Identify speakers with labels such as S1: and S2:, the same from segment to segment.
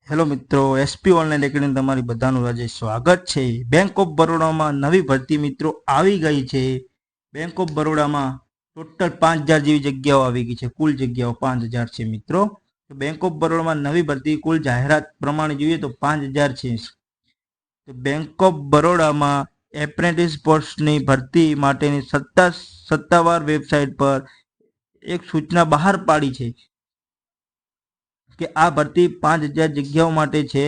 S1: Hello મિત્રો, SP online academy તમારી બધાનું આજે સ્વાગત છે। બેંક ઓફ બરોડામાં નવી ભરતી મિત્રો આવી ગઈ છે। બેંક ઓફ બરોડામાં ટોટલ 5000 જેવી જગ્યાઓ આવી ગઈ છે। કુલ જગ્યાઓ 5000 છે મિત્રો। તો બેંક ઓફ બરોડામાં નવી ભરતી કુલ જાહેરાત પ્રમાણે જોઈએ તો 5000 છે। તો બેંક ઓફ બરોડામાં એપ્રેન્ટિસ પોસ્ટની ભરતી માટેની સત્તાવાર વેબસાઇટ પર એક સૂચના બહાર પાડી છે કે આ ભરતી 5000 જગ્યાઓ માટે છે।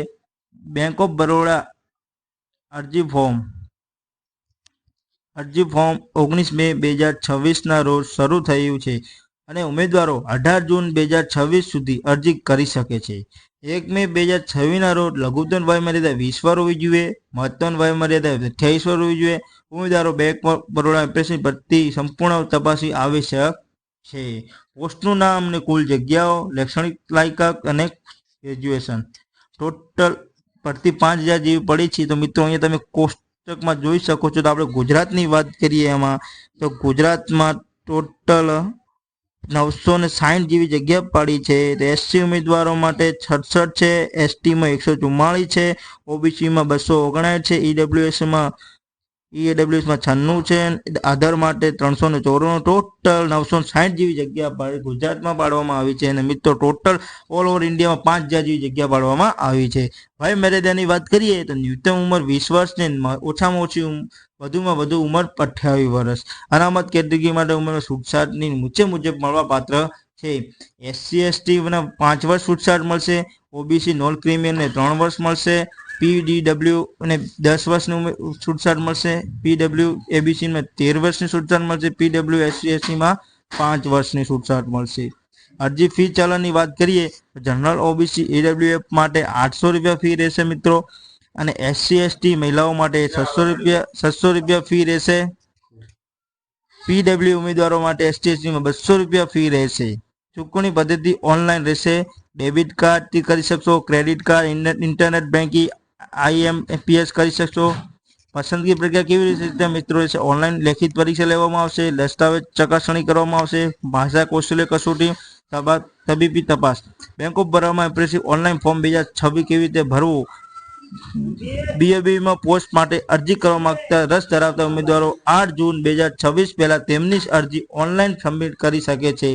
S1: બેંક ઓફ બરોડા અરજી ફોર્મ 19 મે 2026 ના રોજ શરૂ થયું છે અને ઉમેદવારો 18 જૂન 2026 સુધી અરજી કરી શકે છે। 1 મે 2026 ના રોજ લઘુત્તમ વય મર્યાદા 20 વર્ષ હોવી જોઈએ, મહત્તમ વય મર્યાદા 28 વર્ષ હોવી જોઈએ। ઉમેદવારો બેંક ઓફ બરોડા એપ્રેન્ટિસ ભરતી સંપૂર્ણ તપાસી આવશ્યક છે। પોસ્ટનું નામ અને કુલ જગ્યાઓ, શૈક્ષણિક લાયકાત અને ગ્રેજ્યુએશન। ટોટલ ભરતી 5000 જેવી પડી છે। તો મિત્રો અહીંયા તમે કોષ્ટકમાં જોઈ શકો છો। તો આપણે ગુજરાતની વાત કરીએ એમાં તો ગુજરાતમાં ટોટલ 960 જેવી જગ્યા પડી છે। તો એસસી ઉમેદવારો માટે 66 છે, એસટીમાં 144 છે, ઓબીસીમાં 259 છે, ઈડબ્લ્યુએસમાં 96 છે, આધાર માટે 394, ટોટલ 960 જેવી જગ્યા ગુજરાતમાં પાડવામાં આવી છે। અને મિત્રો ટોટલ ઓલ ઓવર ઇન્ડિયામાં 5000 જેવી જગ્યા પાડવામાં આવી છે। વય મર્યાદાની વાત કરીએ તો ન્યૂનતમ ઉંમર 20 વર્ષ ને ઓછામાં ઓછી વધુમાં વધુ ઉંમર 28 વર્ષ। અનામત કેટેગરી માટે ઉંમર છૂટછાટની નીચે મુજબ મળવા પાત્ર છે। એસસી એસટી ને 5 વર્ષ છૂટછાટ મળશે, ઓબીસી નોન ક્રિમિનલ ને 3 વર્ષ મળશે, પીડબ્લ્યુ ને 10 વર્ષની છૂટછાટ મળશે, પીડબ્લ્યુ એબીસી માં 13 વર્ષની છૂટછાટ મળશે, પીડબ્લ્યુ એસસી એસટી માં 5 વર્ષની છૂટછાટ મળશે। અરજી ફી ચલણની વાત કરીએ તો જનરલ ઓબીસી ઈડબ્લ્યુએફ માટે 800 રૂપિયા ફી રહેશે મિત્રો, અને એસસી એસટી મહિલાઓ માટે 600 રૂપિયા ફી રહેશે। પીડબ્લ્યુ ઉમેદવારો માટે એસટી એસટીમાં 200 રૂપિયા ફી રહેશે। ચૂકવણી પદ્ધતિ ઓનલાઈન રહેશે। ડેબિટ કાર્ડથી કરી શકશો, credit card, internet banking, IMPS કરી શકશો। પસંદગી પ્રક્રિયા કેવી રીતે મિત્રો રહેશે? ઓનલાઈન લેખિત પરીક્ષા લેવામાં આવશે, દસ્તાવેજ ચકાસણી કરવામાં આવશે, ભાષા કૌશલ્ય કસોટી, તબીબી તપાસ। બેંક ઓફ બરોડામાં એપ્રેન્ટિસ ઓનલાઈન ફોર્મ 2026 કેવી રીતે ભરવું? બીઓબીમાં પોસ્ટ માટે અરજી કરવા માંગતા રસ ધરાવતા ઉમેદવારો 8 જૂન 2026 પહેલા તેમની અરજી ઓનલાઈન સબમિટ કરી શકે છે।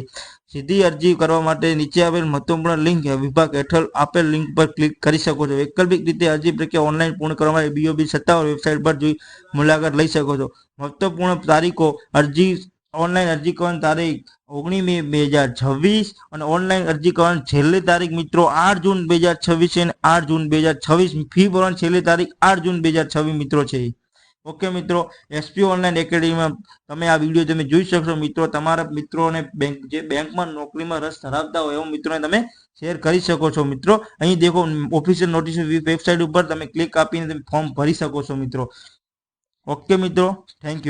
S1: સીધી અરજી કરવા માટે નીચે આપેલ મહત્વપૂર્ણ લિંક વિભાગ હેઠળ આપેલ લિંક પર ક્લિક કરી શકો છો। વૈકલ્પિક રીતે અરજી પ્રક્રિયા ઓનલાઈન પૂર્ણ કરવા માટે બીઓબી સત્તાવાર વેબસાઇટ પર જોઈ મુલાકાત લઈ શકો છો। મહત્વપૂર્ણ તારીખો: ઓનલાઈન અરજી કરવાની તારીખ 19 મે 2026 અને ઓનલાઈન અરજી કરવાની છેલ્લી તારીખ મિત્રો 8 જૂન 2026 છે અને 8 જૂન 2026 ફી ભરવાની છેલ્લી તારીખ 8 જૂન 2026 મિત્રો છે। ઓકે મિત્રો, એસપી ઓનલાઈન એકેડમીમાં તમે આ વિડીયો તમે જોઈ શકશો મિત્રો। તમારા મિત્રોને જે બેંકમાં નોકરીમાં રસ ધરાવતા હોય એવા મિત્રોને તમે શેર કરી શકો છો મિત્રો। અહીં દેખો ઓફિશિયલ નોટિસ વેબસાઇટ ઉપર તમે ક્લિક આપીને તમે ફોર્મ ભરી શકો છો મિત્રો। ઓકે મિત્રો, થેન્ક યુ।